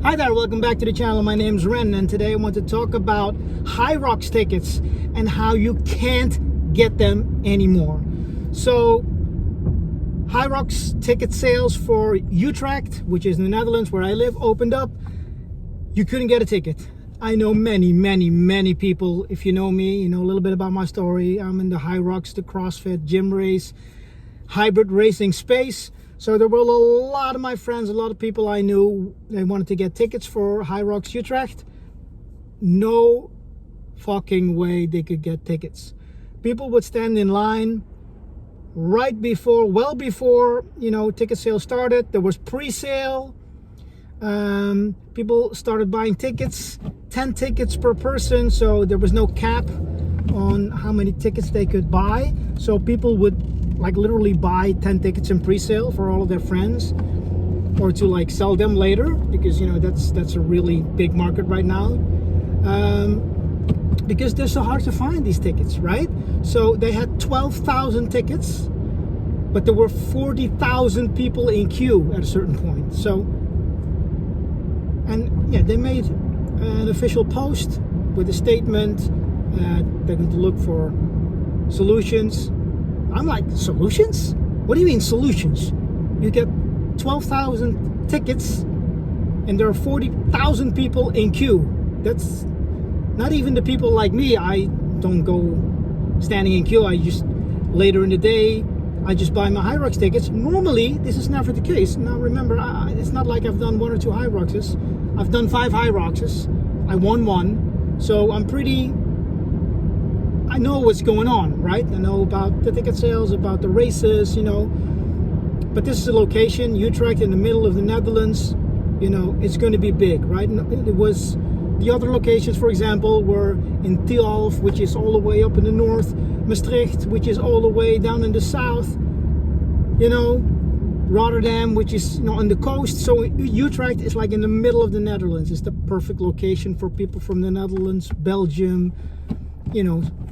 Hi there, welcome back to the channel. My name's Ren, and today I want to talk about Hyrox tickets and how you can't get them anymore. So Hyrox ticket sales for Utrecht, which is in the Netherlands where I live, opened up. You couldn't get a ticket. I know many people. If you know me, you know a little bit about my story. I'm in the Hyrox, the CrossFit, gym race, hybrid racing space. So there were a lot of my friends, a lot of people I knew, they wanted to get tickets for Hyrox Utrecht. No fucking way they could get tickets. People would stand in line right before, well before, ticket sales started. There was pre-sale. People started buying tickets, 10 tickets per person. So there was no cap on how many tickets they could buy. So people would literally buy 10 tickets in pre-sale for all of their friends, or to sell them later, because that's a really big market right now, because they're so hard to find, these tickets, right? So they had 12,000 tickets, but there were 40,000 people in queue at a certain point. So, and yeah, they made an official post with a statement that they're going to look for solutions. I'm like, solutions? What do you mean solutions? You get 12,000 tickets and there are 40,000 people in queue. That's not even the people like me. I don't go standing in queue. I just, later in the day, I just buy my Hyrox tickets. Normally, this is never the case. Now remember, it's not like I've done 1 or 2 Hyroxes. I've done 5 Hyroxes. I won 1. So I know what's going on, right? I know about the ticket sales, about the races, but this is a location, Utrecht, in the middle of the Netherlands. It's going to be big, right? It was, the other locations, for example, were in Tialf, which is all the way up in the north, Maastricht, which is all the way down in the south, Rotterdam, which is on the coast. So Utrecht is in the middle of the Netherlands. It's the perfect location for people from the Netherlands, Belgium,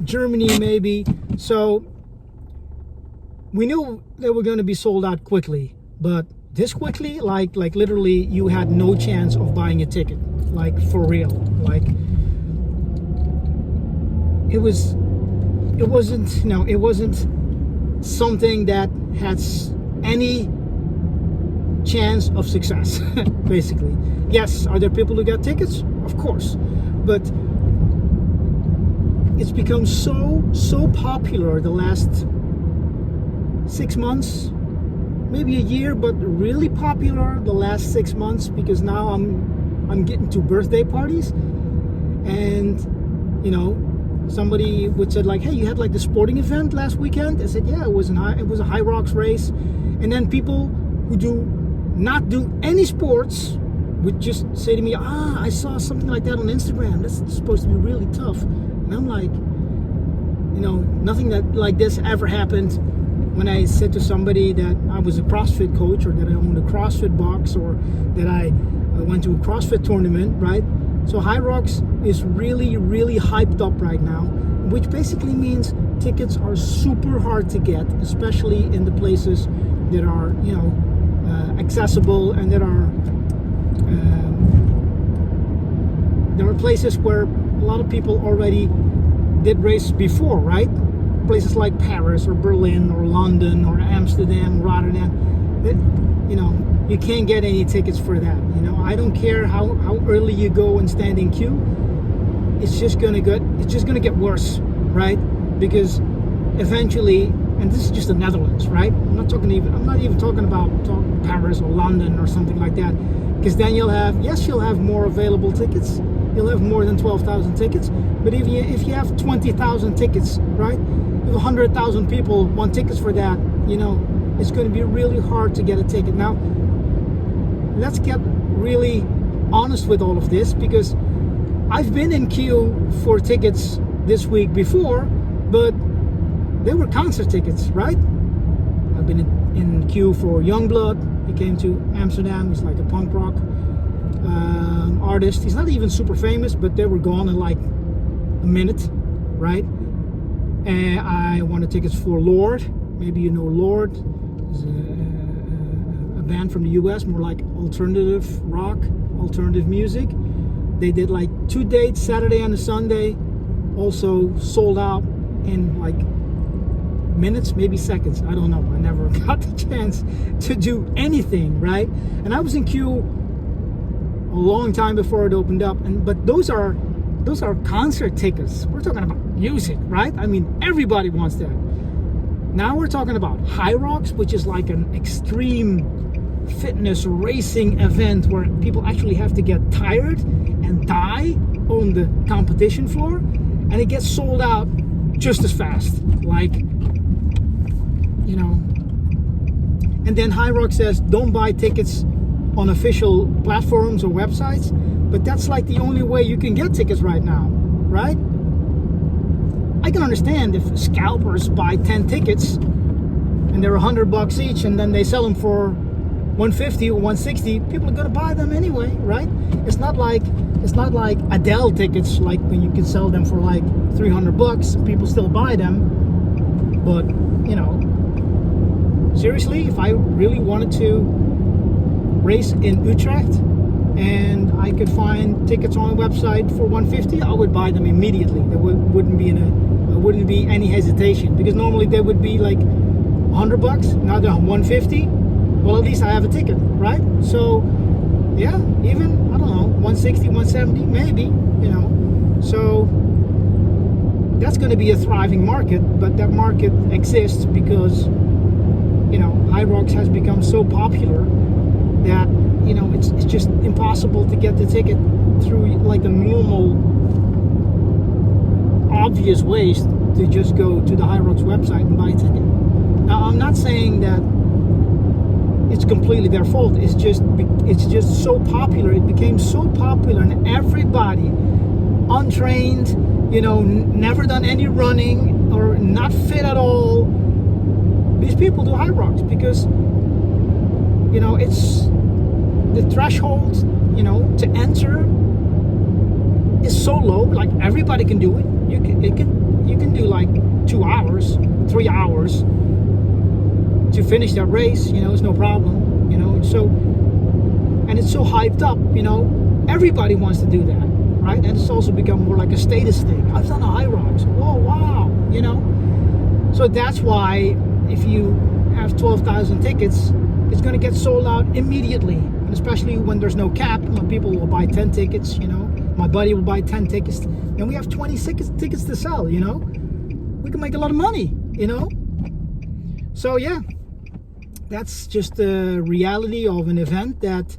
Germany maybe. So we knew they were going to be sold out quickly, but this quickly, like literally you had no chance of buying a ticket, for real. It wasn't something that had any chance of success. Basically, yes, are there people who got tickets? Of course, but it's become so popular the last 6 months, maybe a year, but really popular the last 6 months, because now I'm getting to birthday parties, and somebody would say hey, you had the sporting event last weekend? I said, yeah, it was a Hyrox race. And then people who do not do any sports would just say to me, I saw something like that on Instagram, that's supposed to be really tough. And I'm like, nothing like this ever happened when I said to somebody that I was a CrossFit coach, or that I owned a CrossFit box, or that I went to a CrossFit tournament, right? So Hyrox is really hyped up right now, which basically means tickets are super hard to get, especially in the places that are, accessible, and there are places where a lot of people already did race before, right? Places like Paris or Berlin or London or Amsterdam, Rotterdam. You can't get any tickets for that. I don't care how early you go and stand in queue. It's just gonna get worse, right? Because eventually, and this is just the Netherlands, right? I'm not even talking about Paris or London or something like that. Because then you'll have more available tickets. You'll have more than 12,000 tickets. But if you have 20,000 tickets, right? If 100,000 people want tickets for that, it's going to be really hard to get a ticket. Now, let's get really honest with all of this, because I've been in queue for tickets this week before, but they were concert tickets, right? I've been in queue for Youngblood. He came to Amsterdam. He's like a punk rock artist. He's not even super famous, but they were gone in a minute, right? And I wanted tickets for Lord. Maybe you know Lord. He's a band from the US, more like alternative rock, alternative music. They did like 2 dates, Saturday and a Sunday, also sold out in like minutes, maybe seconds. I don't know. I never got the chance to do anything, right? And I was in queue a long time before it opened up. But those are concert tickets. We're talking about music, right? I mean, everybody wants that. Now we're talking about Hyrox, which is like an extreme fitness racing event where people actually have to get tired and die on the competition floor, and it gets sold out just as fast. Like, you know. And then Hyrox says don't buy tickets on official platforms or websites, but that's like the only way you can get tickets right now, right? I can understand if scalpers buy 10 tickets and they're $100 each, and then they sell them for $150 or $160. People are gonna buy them anyway, right? It's not like Adele tickets, like when you can sell them for like $300. People still buy them, but you know, seriously, if I really wanted to race in Utrecht and I could find tickets on a website for $150, I would buy them immediately. There wouldn't be any hesitation, because normally they would be like $100. Now they're $150. Well, at least I have a ticket, right? So yeah, even I don't know, $160, $170, maybe, you know. So that's going to be a thriving market, but that market exists because, you know, Hyrox has become so popular that, you know, it's just impossible to get the ticket through like the normal obvious ways to just go to the Hyrox website and buy a ticket. Now, I'm not saying that it's completely their fault. It's just so popular. It became so popular, and everybody untrained, you know, never done any running or not fit at all, these people do Hyrox because, you know, it's the threshold, you know, to enter is so low. Like everybody can do it. You can do like 2 hours, 3 hours to finish that race. You know, it's no problem. You know, so, and it's so hyped up. You know, everybody wants to do that, right? And it's also become more like a status thing. I've done a Hyrox. Oh wow, you know. So that's why if you have 12,000 tickets, it's going to get sold out immediately. And especially when there's no cap, when people will buy 10 tickets, you know. My buddy will buy 10 tickets, and we have 20 tickets to sell, you know. We can make a lot of money, you know. So yeah, that's just the reality of an event that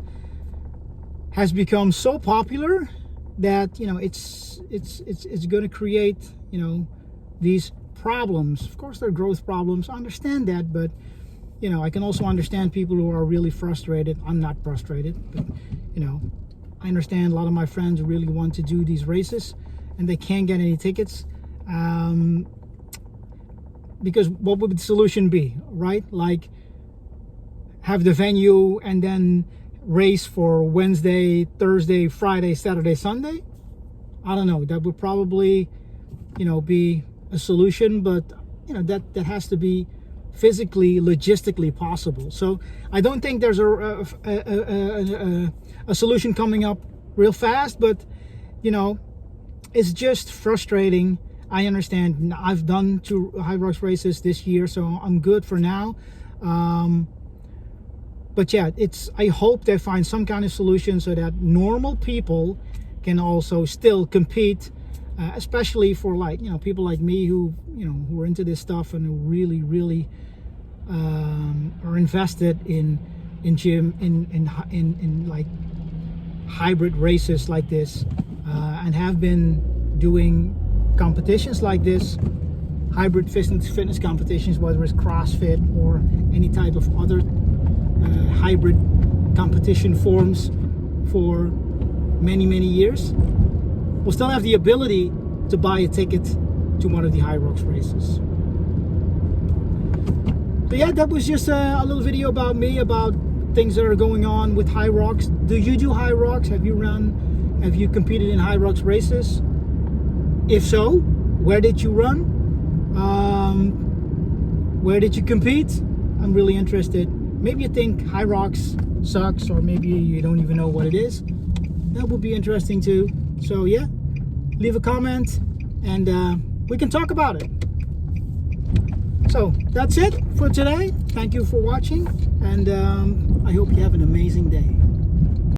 has become so popular that, you know, it's going to create, you know, these problems. Of course, there are growth problems. I understand that, but you know, I can also understand people who are really frustrated. I'm not frustrated, but you know, I understand a lot of my friends really want to do these races and they can't get any tickets. Because what would the solution be, right? Like have the venue and then race for Wednesday, Thursday, Friday, Saturday, Sunday? I don't know. That would probably, you know, be a solution, but you know, that has to be physically, logistically possible. So I don't think there's a solution coming up real fast, but you know, it's just frustrating. I understand. I've done 2 Hyrox races this year, so I'm good for now. But yeah, I hope they find some kind of solution so that normal people can also still compete, especially for, like, you know, people like me who, you know, who are into this stuff and who really are invested in gym, in like hybrid races like this, and have been doing competitions like this, hybrid fitness competitions, whether it's CrossFit or any type of other hybrid competition forms for many years, will still have the ability to buy a ticket to one of the Hyrox races. So yeah, that was just a little video about me, about things that are going on with Hyrox. Do you do Hyrox? Have you competed in Hyrox races? If so, where did you run? Where did you compete? I'm really interested maybe you think Hyrox sucks, or maybe you don't even know what it is. That would be interesting too. So yeah, leave a comment and we can talk about it. So that's it for today. Thank you for watching, and I hope you have an amazing day.